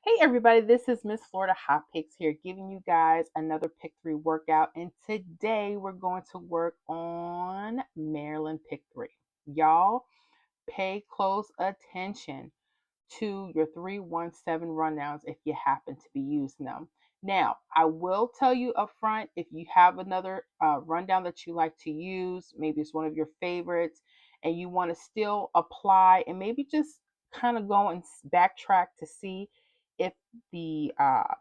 Hey everybody, this is Miss Florida Hot Picks here, giving you guys another Pick 3 workout. And today we're going to work on Maryland Pick 3. Y'all, pay close attention to your 317 rundowns if you happen to be using them. Now, I will tell you up front if you have another rundown that you like to use, maybe it's one of your favorites, and you want to still apply and maybe just kind of go and backtrack to see if the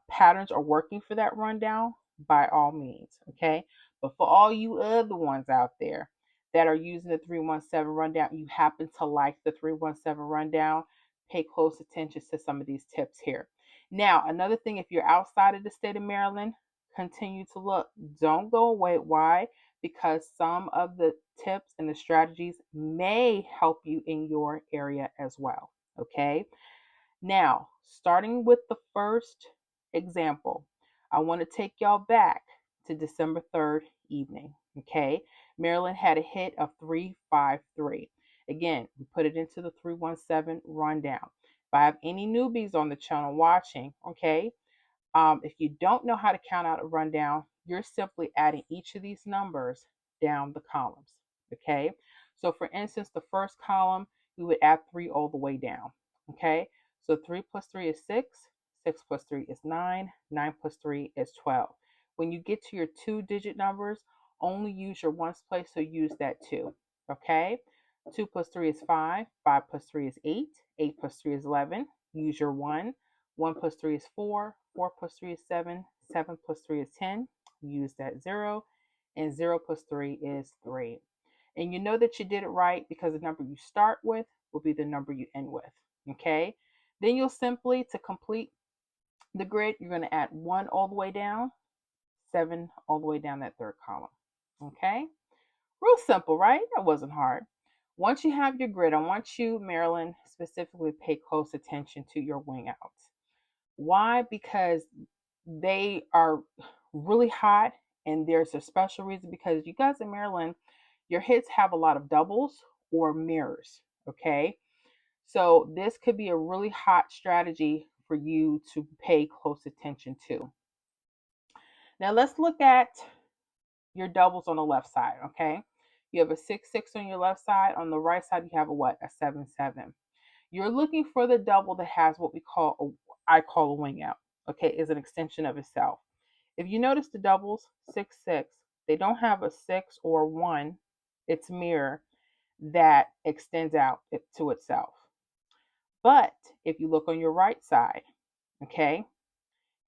patterns are working for that rundown, by all means, okay? But for all you other ones out there that are using the 317 rundown, you happen to like the 317 rundown, pay close attention to some of these tips here. Now, another thing, if you're outside of the state of Maryland, continue to look. Don't go away. Why? Because some of the tips and the strategies may help you in your area as well. Okay. Now, starting with the first example, I want to take y'all back to December 3rd evening. Okay. Maryland had a hit of 353. Again, we put it into the 317 rundown. If I have any newbies on the channel watching, okay, if you don't know how to count out a rundown, you're simply adding each of these numbers down the columns. Okay. So for instance, the first column, we would add 3 all the way down. Okay. So 3 plus 3 is 6. 6 plus 3 is 9. 9 plus 3 is 12. When you get to your 2-digit numbers, only use your ones place, so use that 2. Okay. 2 plus 3 is 5. 5 plus 3 is 8. 8 plus 3 is 11. Use your 1. 1 plus 3 is 4. 4 plus 3 is 7. 7 plus 3 is 10. Use that 0. And 0 plus 3 is 3. And you know that you did it right because the number you start with will be the number you end with. Okay? Then you'll simply, to complete the grid, you're going to add 1 all the way down, 7 all the way down that third column. Okay? Real simple, right? That wasn't hard. Once you have your grid, I want you, Maryland, specifically pay close attention to your wing outs. Why? Because they are really hot, and there's a special reason because you guys in Maryland, your hits have a lot of doubles or mirrors. Okay. So this could be a really hot strategy for you to pay close attention to. Now let's look at your doubles on the left side. Okay. You have a 6-6 on your left side. On the right side, you have a what? A 7-7. You're looking for the double that has what I call a wing out. Okay, is an extension of itself. If you notice the doubles, 6-6, they don't have a 6 or 1. It's mirror that extends out to itself. But if you look on your right side, okay,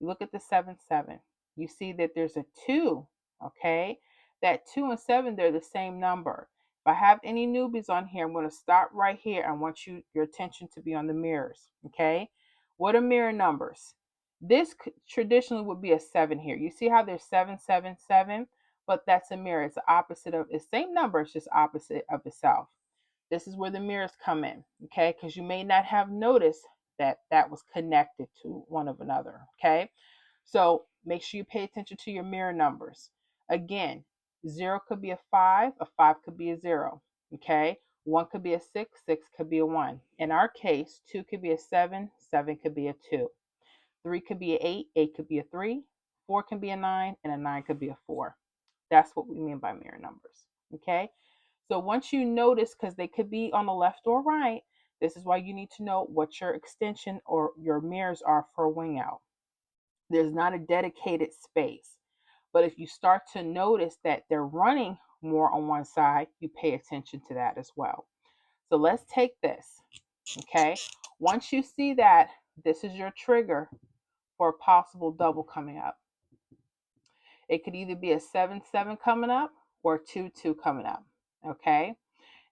you look at the 7-7, you see that there's a 2, okay? That 2 and 7, they're the same number. If I have any newbies on here, I'm going to start right here. I want your attention to be on the mirrors, okay? What are mirror numbers? This traditionally would be a 7 here. You see how there's 7-7-7, but that's a mirror. It's the opposite of the same number, it's just opposite of itself. This is where the mirrors come in, okay? Because you may not have noticed that that was connected to one of another, okay? So make sure you pay attention to your mirror numbers. Again, 0 could be a 5 could be a 0, okay? 1 could be a 6, 6 could be a 1. In our case, 2 could be a 7, 7 could be a 2. 3 could be a 8, 8 could be a 3. 4 can be a 9, and a 9 could be a 4. That's what we mean by mirror numbers, okay? So once you notice, because they could be on the left or right, this is why you need to know what your extension or your mirrors are for a wing out. There's not a dedicated space. But if you start to notice that they're running more on one side, you pay attention to that as well. So let's take this, okay? Once you see that, this is your trigger for a possible double coming up. It could either be a 7-7 coming up or a 2-2 coming up, okay?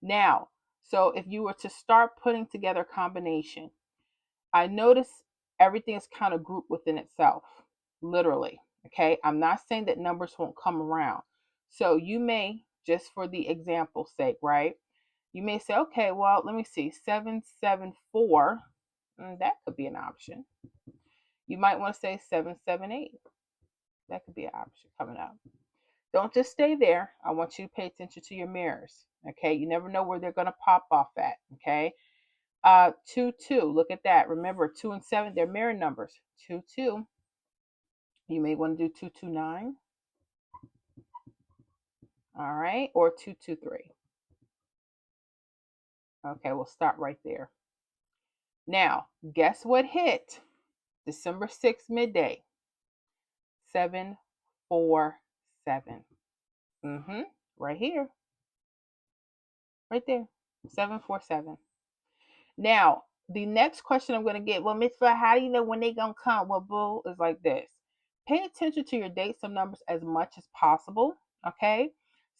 Now, so if you were to start putting together a combination, I notice everything is kind of grouped within itself, literally. Okay. I'm not saying that numbers won't come around. So you may, just for the example's sake, right? You may say, okay, well, let me see, 7-7-4. That could be an option. You might want to say 7-7-8. That could be an option coming up. Don't just stay there. I want you to pay attention to your mirrors. Okay. You never know where they're going to pop off at. Okay. 2, 2. Look at that. Remember, 2 and 7, they're mirror numbers. 2, 2. You may want to do 2, 2, 9. All right. Or 2, 2, 3. Okay, we'll stop right there. Now, guess what hit December 6th midday? 747. Right here. Right there. 747. Now, the next question I'm going to get, well, Miss Fly, how do you know when they going to come? Well, boo, is like this. Pay attention to your dates and numbers as much as possible, okay?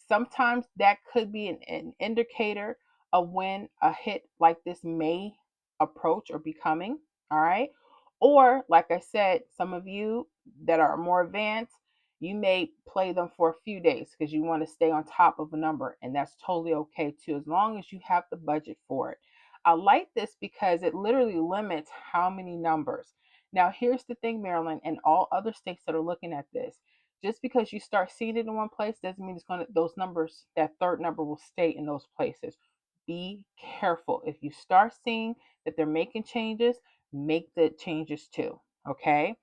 Sometimes that could be an indicator of when a hit like this may approach or be coming, all right? Or, like I said, some of you that are more advanced, you may play them for a few days because you want to stay on top of a number, and that's totally okay too, as long as you have the budget for it. I like this because it literally limits how many numbers. Now, here's the thing, Maryland, and all other states that are looking at this. Just because you start seeing it in one place doesn't mean it's going to, those numbers, that third number will stay in those places. Be careful. If you start seeing that they're making changes, make the changes too. Okay.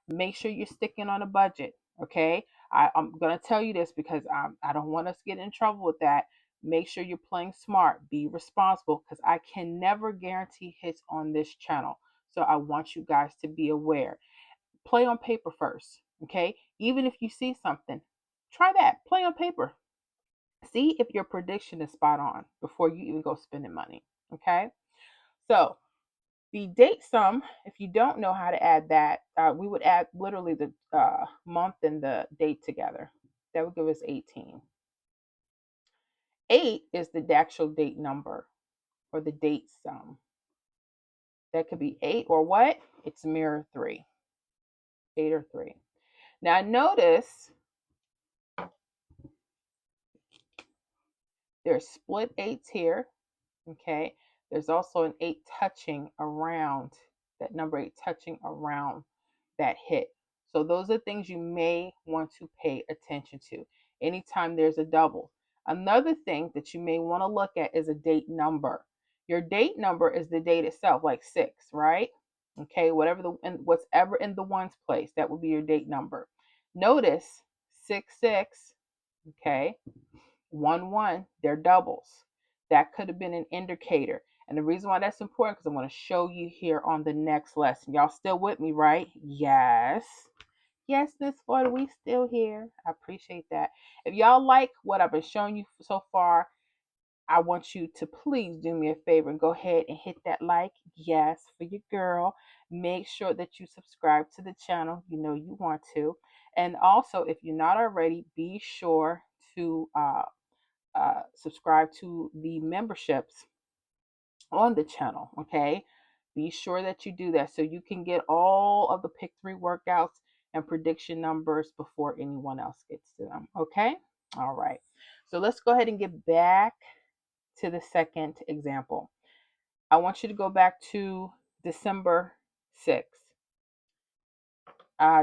Make sure you're sticking on a budget. Okay. I'm going to tell you this because I don't want us to get in trouble with that. Make sure you're playing smart, be responsible, because I can never guarantee hits on this channel. So I want you guys to be aware. Play on paper first, okay? Even if you see something, try that. Play on paper. See if your prediction is spot on before you even go spending money, okay? So the date sum, if you don't know how to add that, we would add literally the month and the date together. That would give us 18. 8 is the actual date number or the date sum. That could be 8 or what? It's mirror 3. 8 or 3. Now notice there's split 8s here. Okay. There's also an 8 touching around, that number 8 touching around that hit. So those are things you may want to pay attention to anytime there's a double. Another thing that you may want to look at is a date number. Your date number is the date itself, like 6, right? Okay, whatever what's ever in the ones place, that would be your date number. Notice 6, 6, okay, 1, 1, they're doubles. That could have been an indicator. And the reason why that's important, because I'm going to show you here on the next lesson. Y'all still with me, right? Yes. Yes, Miss Florida, we still here. I appreciate that. If y'all like what I've been showing you so far, I want you to please do me a favor and go ahead and hit that like. Yes, for your girl. Make sure that you subscribe to the channel. You know you want to. And also, if you're not already, be sure to subscribe to the memberships on the channel. Okay, be sure that you do that so you can get all of the pick 3 workouts and prediction numbers before anyone else gets to them. Okay, all right, so let's go ahead and get back to the second example. I want you to go back to December 6th.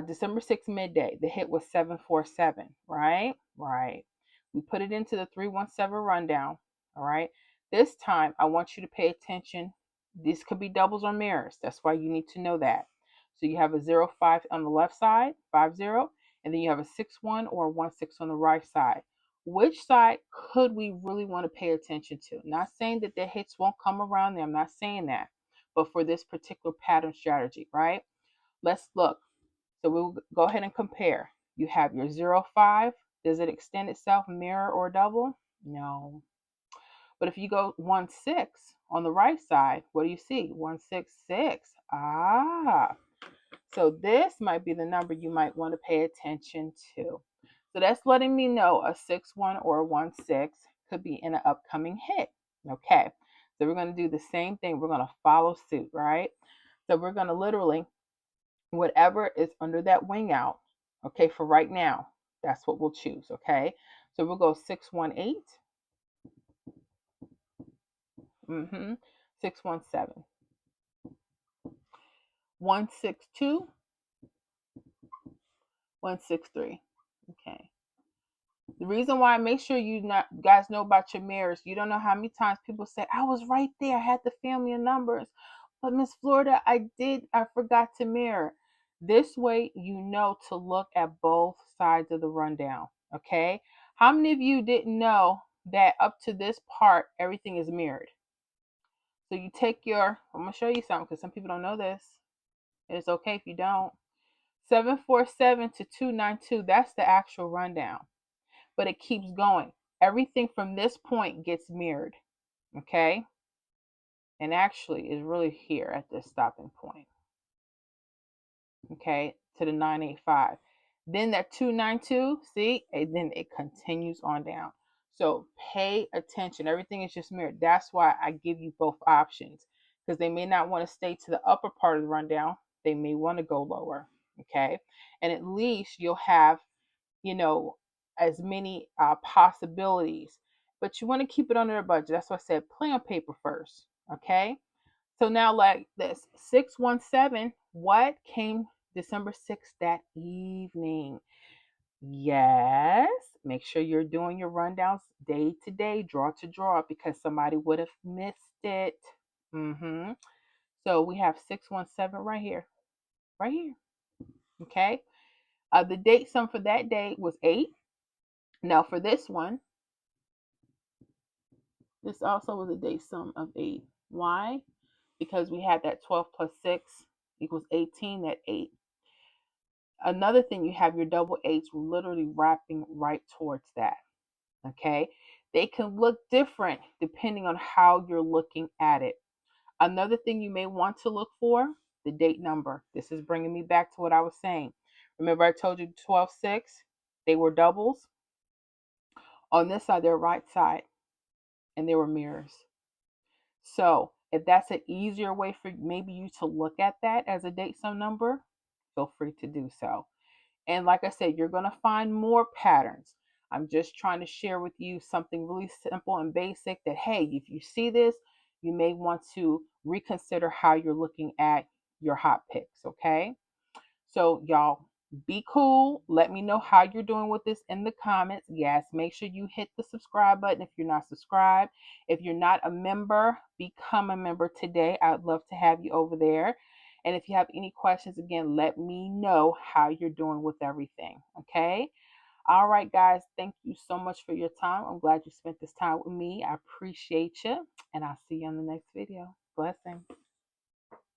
December 6th midday, the hit was 747, right? Right. We put it into the 317 rundown, all right? This time, I want you to pay attention. This could be doubles or mirrors. That's why you need to know that. So you have a 0-5 on the left side, 5-0, and then you have a 6-1 or a 1-6 on the right side. Which side could we really want to pay attention to? Not saying that the hits won't come around there. I'm not saying that. But for this particular pattern strategy, right? Let's look. So we'll go ahead and compare. You have your 0-5. Does it extend itself mirror or double? No. But if you go 1-6 on the right side, what do you see? 1-6-6. Ah. So this might be the number you might want to pay attention to. So that's letting me know a 6-1 or a 1-6 could be in an upcoming hit. Okay. So we're going to do the same thing. We're going to follow suit, right? So we're going to literally, whatever is under that wing out, okay, for right now, that's what we'll choose, okay? So we'll go 618, 617, 162, 163, okay. The reason why I make sure guys know about your mirrors. You don't know how many times people say, I was right there, I had the family of numbers. But Miss Florida, I forgot to mirror. This way you know to look at both sides of the rundown. Okay? How many of you didn't know that up to this part everything is mirrored? So you take I'm gonna show you something because some people don't know this. It's okay if you don't. 747 to 292, that's the actual rundown. But it keeps going. Everything from this point gets mirrored. Okay? And actually is really here at this stopping point. Okay, to the 985. Then that 292, see, and then it continues on down. So pay attention. Everything is just mirrored. That's why I give you both options, because they may not want to stay to the upper part of the rundown. They may want to go lower. Okay, and at least you'll have, you know, as many possibilities. But you want to keep it under a budget. That's why I said play on paper first. Okay. So now, like this 617, what came December 6th that evening? Yes, make sure you're doing your rundowns day to day, draw to draw, because somebody would have missed it. So we have 617 right here, right here. Okay. The date sum for that day was 8. Now for this one, this also was a date sum of 8. Why? Because we had that 12 plus 6 equals 18, that 8. Another thing, you have your double eights literally wrapping right towards that. Okay. They can look different depending on how you're looking at it. Another thing you may want to look for, the date number. This is bringing me back to what I was saying. Remember I told you 12, 6, they were doubles. On this side, they're right side, and they were mirrors. So if that's an easier way for maybe you to look at that as a date sum number, feel free to do so. And like I said, you're going to find more patterns. I'm just trying to share with you something really simple and basic that, hey, if you see this, you may want to reconsider how you're looking at your hot picks, okay? So, y'all, be cool. Let me know how you're doing with this in the comments. Yes, make sure you hit the subscribe button if you're not subscribed. If you're not a member, become a member today. I'd love to have you over there. And if you have any questions, again, let me know how you're doing with everything. Okay? All right, guys. Thank you so much for your time. I'm glad you spent this time with me. I appreciate you. And I'll see you on the next video. Blessings.